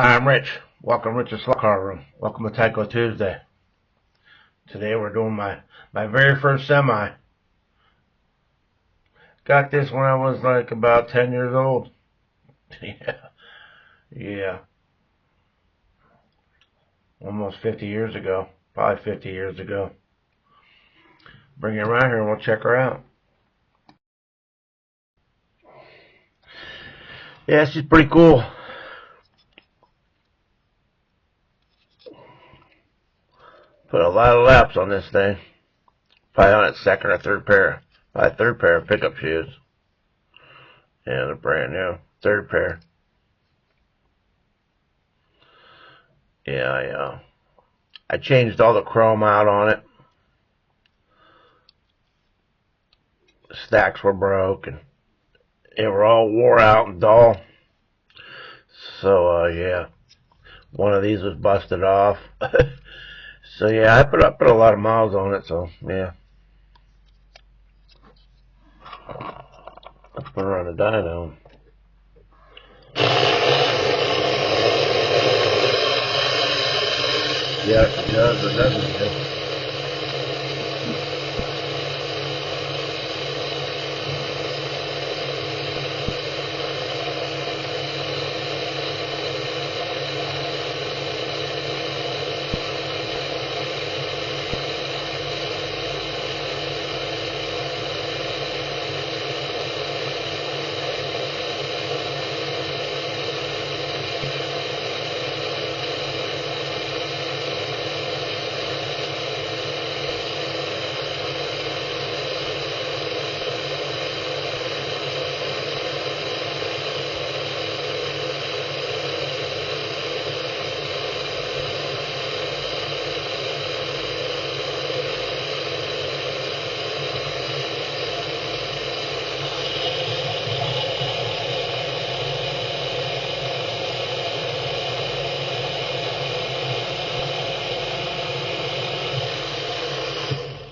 Hi, I'm Rich. Welcome to Rich's Slot Car Room. Welcome to Tyco Tuesday. Today we're doing my very first semi. Got this when I was like about 10 years old. Yeah. Almost 50 years ago. Probably 50 years ago. Bring her around here and we'll check her out. Yeah, she's pretty cool. Put a lot of laps on this thing. Probably on its second or third pair. Probably third pair of pickup shoes. Yeah, they're brand new. Third pair. Yeah, I changed all the chrome out on it. The stacks were broke and they were all wore out and dull. So, yeah. One of these was busted off. So, yeah, I put a lot of miles on it, so, yeah. Let's put her on the dyno. Yeah, it does, but doesn't it?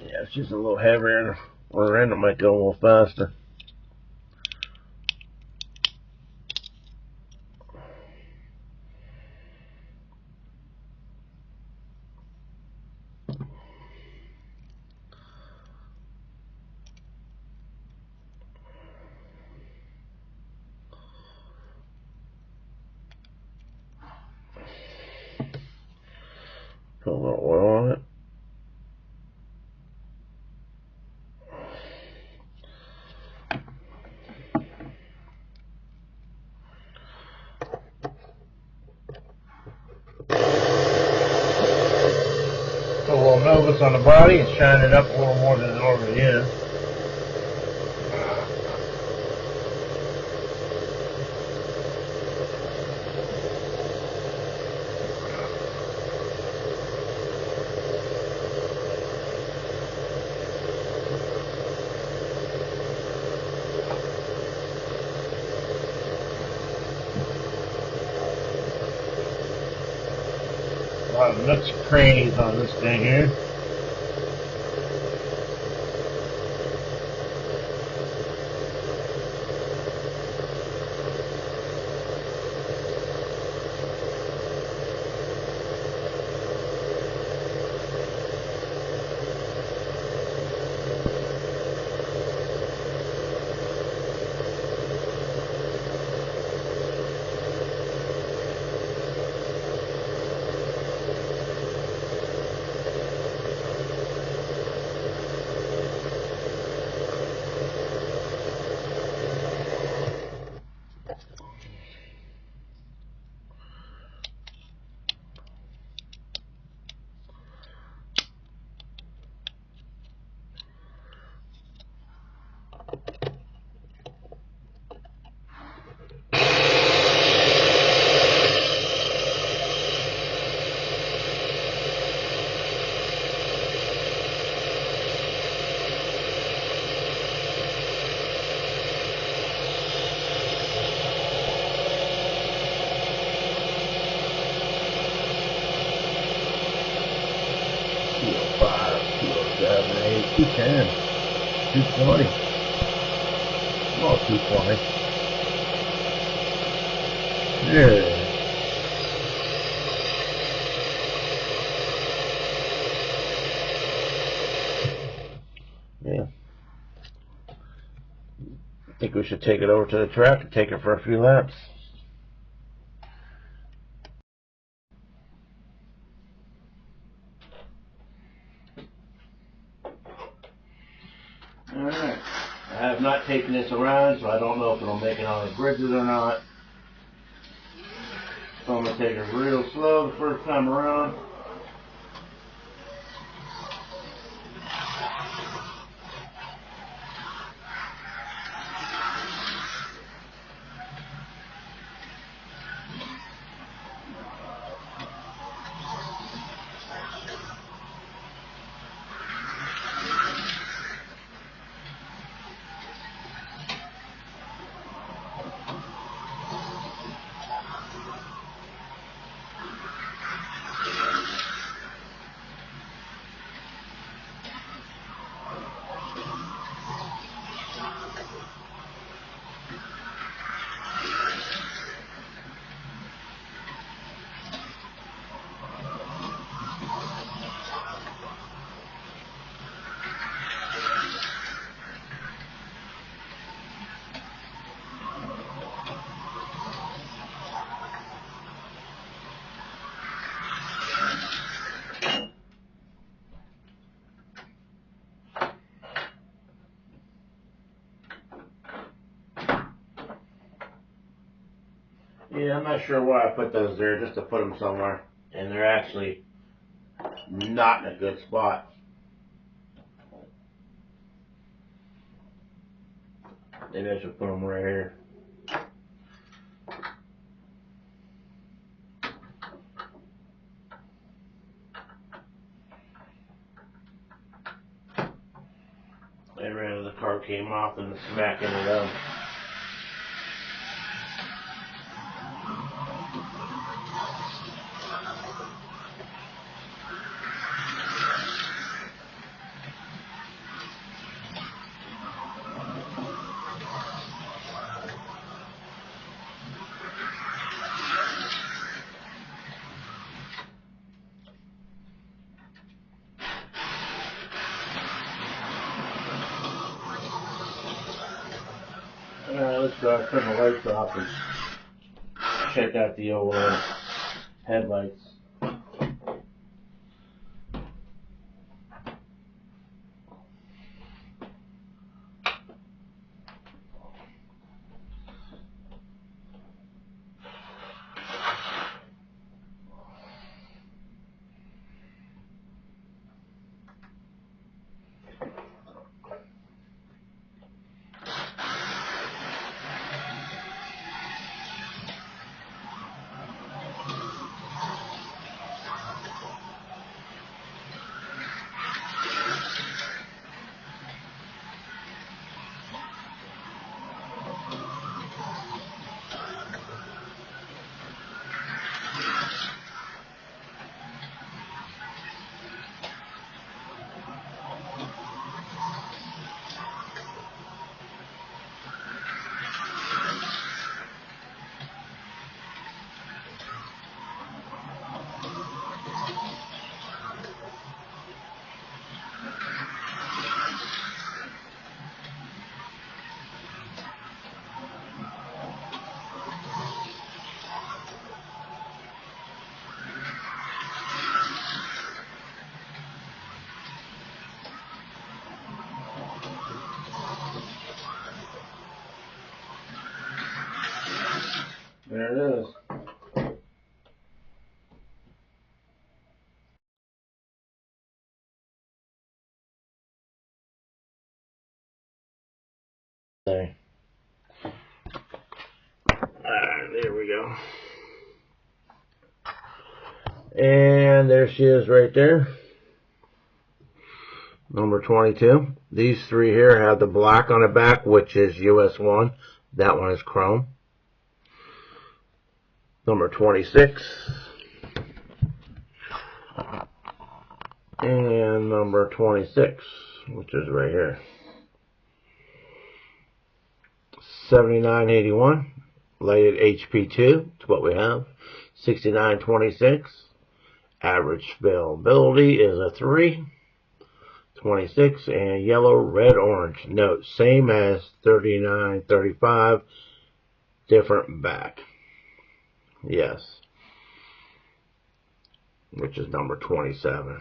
Yeah, it's just a little heavier. Or end it might go a little faster. Put a little oil on it. Put a little Novus on the body and shine it up a little more than it normally is. A lot of nooks and crannies on this thing here. $2.05, $2.07, 210, 220. Well, 220. Yeah. should take it over to the track and take it for a few laps. Alright, I have not taken this around, so I don't know if it'll make it on the bridges or not. So I'm going to take it real slow the first time around. Yeah, I'm not sure why I put those there, just to put them somewhere. And they're actually not in a good spot. Maybe I should put them right here. They ran and the car came off and smacking it up. Alright, let's go turn the lights off and check out the old headlights. There it is. Alright, there we go. And there she is right there. Number 22. These three here have the black on the back, which is US 1. That one is chrome. Number 26. And number 26, which is right here. 7981. Rated HP2. It's what we have. 6926. Average availability is a 3. 26, and yellow, red, orange. Note, same as 39, 35, different back. Yes. Which is number 27.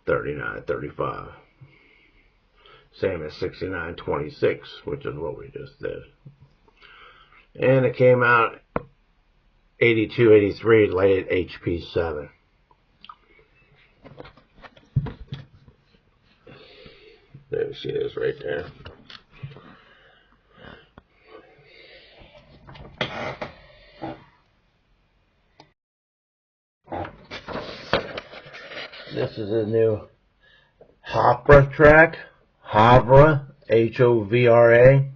39, 35. Same as 69, 26, which is what we just did. And it came out 82, 83, laid at HP 7. There she is right there. This is a new Hovra track. Hovra, H-O-V-R-A.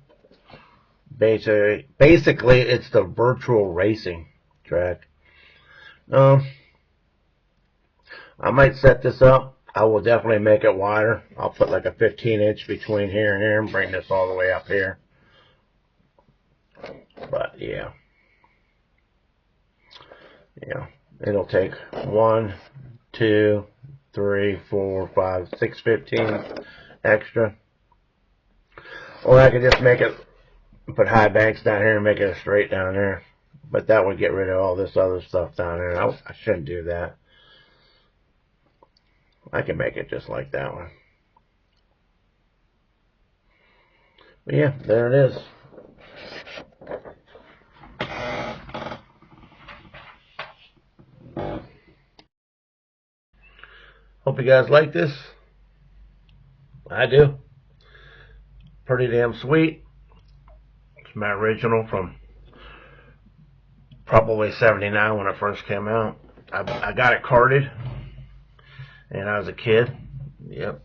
Basically, it's the virtual racing track. I might set this up. I will definitely make it wider. I'll put like a 15-inch between here and here and bring this all the way up here. But yeah. Yeah. It'll take 1, 2, 3, 4, 5, 6, 15 extra. Or I could just make it, put high banks down here and make it straight down there. But that would get rid of all this other stuff down there. I shouldn't do that. I can make it just like that one. But yeah, there it is. Hope you guys like this. I do. Pretty damn sweet. It's my original from probably 79 when it first came out. I got it carded, and I was a kid. Yep.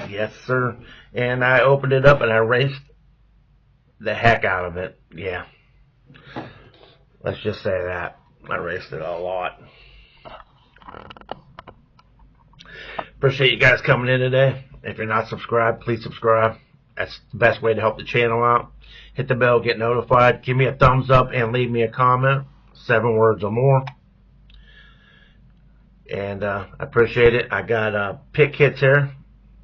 Yes, sir. And I opened it up and I raced the heck out of it. Yeah. Let's just say that. I raced it a lot. Appreciate you guys coming in today. If you're not subscribed, please subscribe. That's the best way to help the channel out. Hit the bell, get notified. Give me a thumbs up and leave me a comment. 7 words or more. And I appreciate it. I got pit kits here.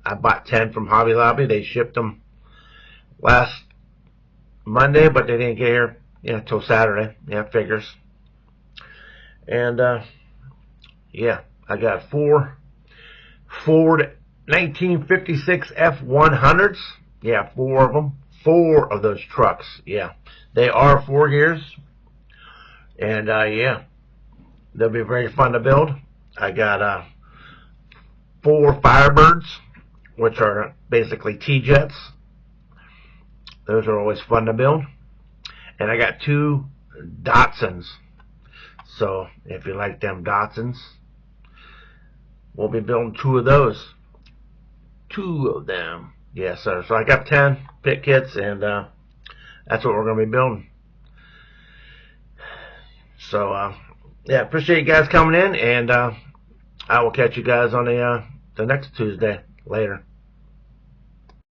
I bought 10 from Hobby Lobby. They shipped them last Monday, but they didn't get here till Saturday. Yeah, figures. And yeah, I got 4 Ford 1956 F100s. Yeah, 4 of them. 4 of those trucks. Yeah, they are 4 gears. And yeah, they'll be very fun to build. I got 4 Firebirds, which are basically T-Jets. Those are always fun to build. And I got 2 Datsuns. So if you like them Datsuns, we'll be building 2 of those. 2 of them. Yes, sir. So I got 10 pit kits, and that's what we're going to be building. So, yeah, appreciate you guys coming in, and I will catch you guys on the next Tuesday. Later.